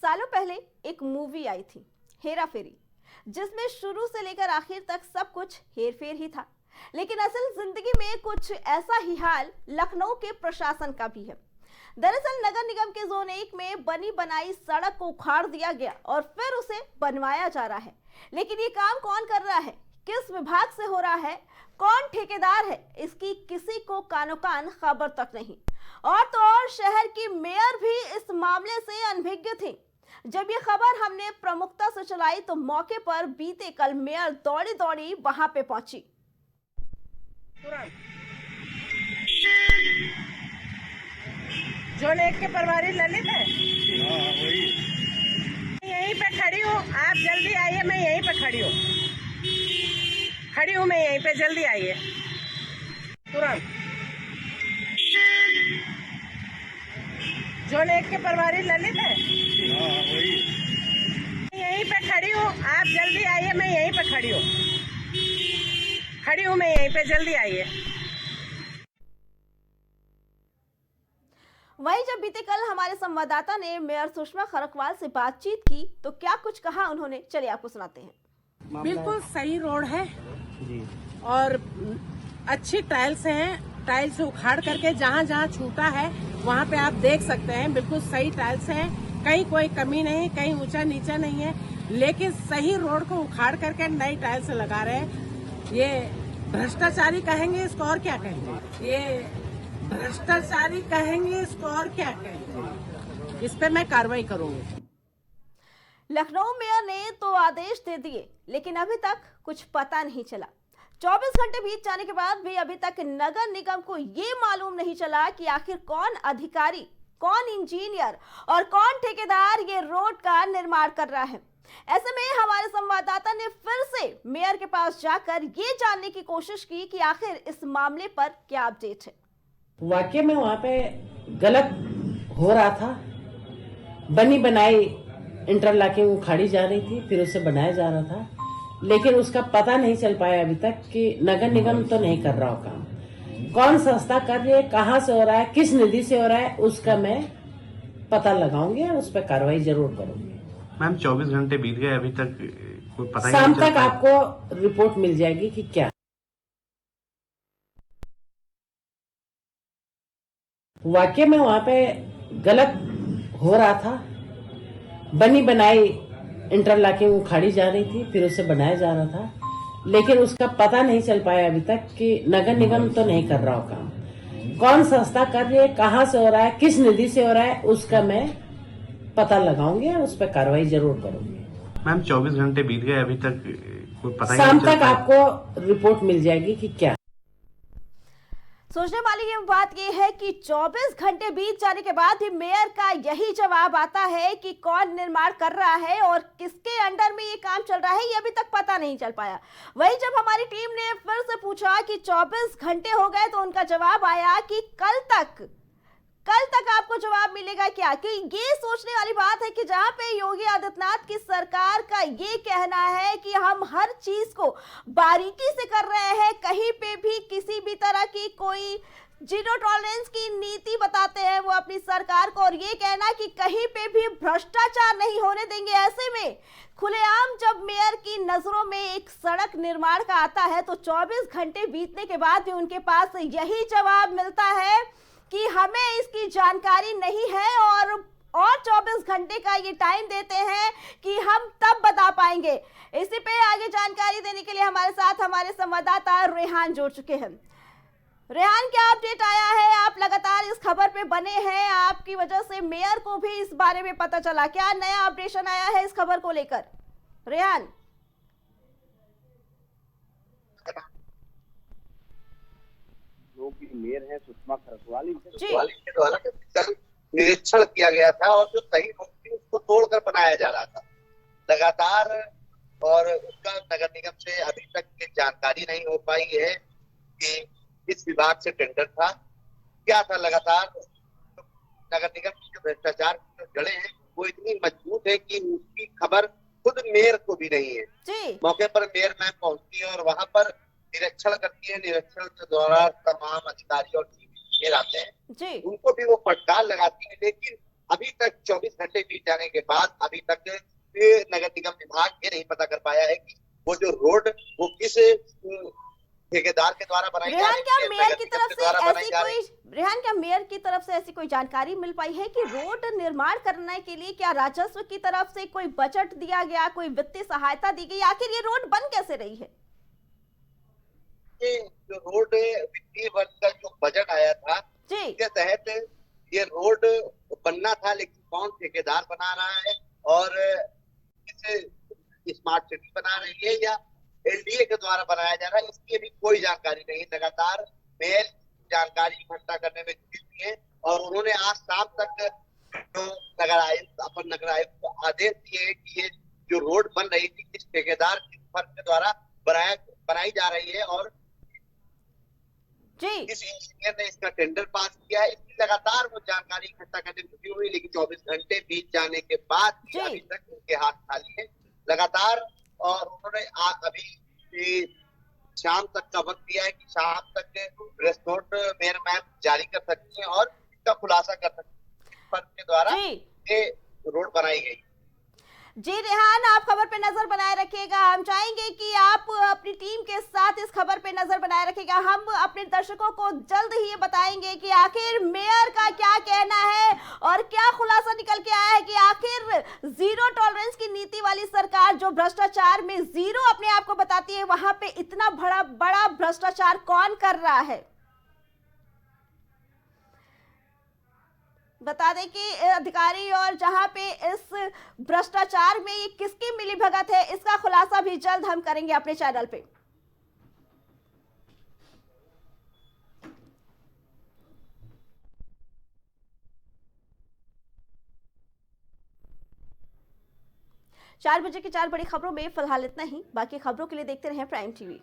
सालों पहले एक मूवी आई थी हेरा फेरी, जिसमें शुरू से लेकर आखिर तक सब कुछ हेर फेर ही था। लेकिन असल जिंदगी में कुछ ऐसा ही हाल लखनऊ के प्रशासन का भी है। दरअसल नगर निगम के जोन 1 में बनी बनाई सड़क को उखाड़ दिया गया और फिर उसे बनवाया जा रहा है। लेकिन ये काम कौन कर रहा है, किस विभाग से हो रहा है, कौन ठेकेदार है, इसकी किसी को कानो कान खबर तक नहीं। और तो और शहर की मेयर भी इस मामले से अनभिज्ञ थी। जब ये खबर हमने प्रमुखता से चलाई तो मौके पर बीते कल मेयर दौड़ी दौड़ी वहां पे पहुंची। जोन 1 के प्रभारी ललित है। यहीं पे खड़ी हूँ, आप जल्दी आइए। मैं यहीं पे खड़ी हूँ मैं यहीं पे, जल्दी आइए तुरंत। जोन 1 के प्रभारी ललित है। यहीं पे खड़ी हूँ, आप जल्दी आइए। मैं यहीं पे खड़ी हूँ मैं यहीं पे, जल्दी आइए। वहीं जब बीते कल हमारे संवाददाता ने मेयर सुषमा खरकवाल से बातचीत की तो क्या कुछ कहा उन्होंने, चलिए आपको सुनाते हैं। बिल्कुल सही रोड है और अच्छी टाइल्स हैं। टाइल्स उखाड़ करके जहाँ जहाँ छूटा है वहाँ पे आप देख सकते हैं, बिल्कुल सही टाइल्स हैं। कहीं कोई कमी नहीं, कहीं ऊंचा नीचा नहीं है, लेकिन सही रोड को उखाड़ करके नई टाइल्स लगा रहे हैं। ये भ्रष्टाचारी कहेंगे, इसको और क्या कहेंगे? ये भ्रष्टाचारी कहेंगे, इसको और क्या कहेंगे? इस पे मैं कार्रवाई करूंगी। लखनऊ मेयर ने तो आदेश दे दिए, लेकिन अभी तक कुछ पता नहीं चला। 24 घंटे बीत जाने के बाद भी अभी तक नगर निगम को ये मालूम नहीं चला कि आखिर कौन अधिकारी, कौन इंजीनियर और कौन ठेकेदार ये रोड का निर्माण कर रहा है। ऐसे में हमारे संवाददाता ने फिर से मेयर के पास जाकर ये जानने की कोशिश की कि आखिर इस मामले पर क्या अपडेट है। वाकई में वहाँ पे गलत हो रहा था। बनी बनाई इंटरलॉकिंग उखाड़ी जा रही थी, फिर उसे बनाया जा रहा था, लेकिन उसका पता नहीं चल पाया अभी तक कि नगर निगम तो नहीं कर रहा हो काम। कौन संस्था कर रही है, कहाँ से हो रहा है, किस निधि से हो रहा है, उसका मैं पता लगाऊंगी और उस पर कार्रवाई जरूर करूंगी। मैम 24 घंटे बीत गए, अभी तक कोई पता ही शाम नहीं चल तक पाया। आपको रिपोर्ट मिल जाएगी कि क्या वाकई में वहाँ पे गलत हो रहा था। बनी बनाई इंटरलॉकिंग उखाड़ी जा रही थी, फिर उसे बनाया जा रहा था, लेकिन उसका पता नहीं चल पाया अभी तक कि नगर निगम तो नहीं कर रहा हो काम। कौन संस्था कर रही है, कहाँ से हो रहा है, किस निधि से हो रहा है, उसका मैं पता लगाऊंगी और उस पर कार्रवाई जरूर करूंगी। मैम 24 घंटे बीत गए, अभी तक कोई पता ही शाम नहीं चल तक पाया। आपको रिपोर्ट मिल जाएगी कि क्या। सोचने वाली ये बात यह है कि 24 घंटे बीत जाने के बाद भी मेयर का यही जवाब आता है कि कौन निर्माण कर रहा है और किसके अंडर में ये काम चल रहा है, ये अभी तक पता नहीं चल पाया। वहीं जब हमारी टीम ने फिर से पूछा कि 24 घंटे हो गए तो उनका जवाब आया कि कल तक आपको जवाब मिलेगा। क्या कि ये सोचने वाली बात है कि जहां पे योगी आदित्यनाथ की सरकार का ये कहना है कि हम हर चीज को बारीकी से कर रहे हैं, कहीं पे भी किसी भी तरह की कोई जीरो टॉलरेंस की नीति बताते हैं वो अपनी सरकार को, और ये कहना कि कहीं पे भी भ्रष्टाचार नहीं होने देंगे। ऐसे में खुलेआम जब मेयर की नजरों में एक सड़क निर्माण का आता है तो 24 घंटे बीतने के बाद भी उनके पास यही जवाब मिलता है कि हमें इसकी जानकारी नहीं है और 24 घंटे का ये टाइम देते हैं कि हम तब बता पाएंगे। इसी पे आगे जानकारी देने के लिए हमारे साथ हमारे संवाददाता रेहान जुड़ चुके हैं। रेहान, क्या अपडेट आया है? आप लगातार इस खबर पे बने हैं, आपकी वजह से मेयर को भी इस बारे में पता चला, क्या नया अपडेशन आया है इस खबर को लेकर? रेहान जो की मेयर है सुषमा खरकवाल जी, के द्वारा कल निरीक्षण किया गया था और जो सही रोड थी उसको तोड़कर बनाया जा रहा था लगातार, और उसका नगर निगम से अभी तक ये जानकारी नहीं हो पाई है कि इस विभाग से टेंडर था क्या था। लगातार नगर निगम की जो भ्रष्टाचार की जड़ें हैं वो इतनी मजबूत है कि उसकी खबर खुद मेयर को भी नहीं है। जी, मौके पर मेयर मैम पहुंचती है और वहां पर निरीक्षण करती है। निरीक्षण के दौरान तमाम अधिकारी और टीम आते हैं जी, उनको भी वो फटकार लगाती है, लेकिन अभी तक तक 24 घंटे बीत जाने के बाद अभी तक ये नगर निगम विभाग ये नहीं पता कर पाया है कि वो जो रोड वो किस ठेकेदार के द्वारा बनाई जा रेहान, रही क्या है, मेयर नगर की निगम तरफ के से द्वारा बनाई ऐसी जा रही है। कोई रेहान, क्या मेयर की तरफ से ऐसी कोई जानकारी मिल पाई है कि रोड निर्माण करने के लिए क्या राजस्व की तरफ से कोई बजट दिया गया, कोई वित्तीय सहायता दी गई, आखिर ये रोड बन कैसे रही है? ये जो रोड वित्तीय वर्ष का जो बजट आया था जी के तहत ये रोड बनना था, लेकिन कौन ठेकेदार बना रहा है और किस स्मार्ट सिटी बना रही है या एलडीए के द्वारा बनाया जा रहा है, इसकी अभी कोई जानकारी नहीं। लगातार मेयर जानकारी इकट्ठा करने में जुटी हुई है और उन्होंने आज शाम तक जो नगर आयुक्त अपर नगर आयुक्त को आदेश दिए हैं कि ये जो रोड बन रही थी किस ठेकेदार किस फर्म के द्वारा बनाई जा रही है और जी इस इंजीनियर ने इसका टेंडर पास किया है। इसकी लगातार वो जानकारी इकट्ठा करने में जुटी हुई, लेकिन 24 घंटे बीत जाने के बाद भी जी। अभी तक उनके हाथ खाली है लगातार। और उन्होंने अभी शाम तक का वक्त दिया है कि शाम तक रिपोर्ट मेयर मैम जारी कर सकती है और इसका खुलासा कर सकती है फर्म के द्वारा जी ये रोड बनाई गई। जी रेहान, आप खबर पे नजर बनाए रखिएगा। हम चाहेंगे कि आप अपनी टीम के साथ इस खबर पे नजर बनाए रखिएगा। हम अपने दर्शकों को जल्द ही ये बताएंगे कि आखिर मेयर का क्या कहना है और क्या खुलासा निकल के आया है कि आखिर जीरो टॉलरेंस की नीति वाली सरकार जो भ्रष्टाचार में जीरो अपने आप को बताती है, वहां पे इतना बड़ा भ्रष्टाचार कौन कर रहा है। बता दें कि अधिकारी और जहां पे इस भ्रष्टाचार में ये किसकी मिलीभगत है, इसका खुलासा भी जल्द हम करेंगे अपने चैनल पे। चार बजे की 4 बड़ी खबरों में फिलहाल इतना ही। बाकी खबरों के लिए देखते रहें प्राइम टीवी।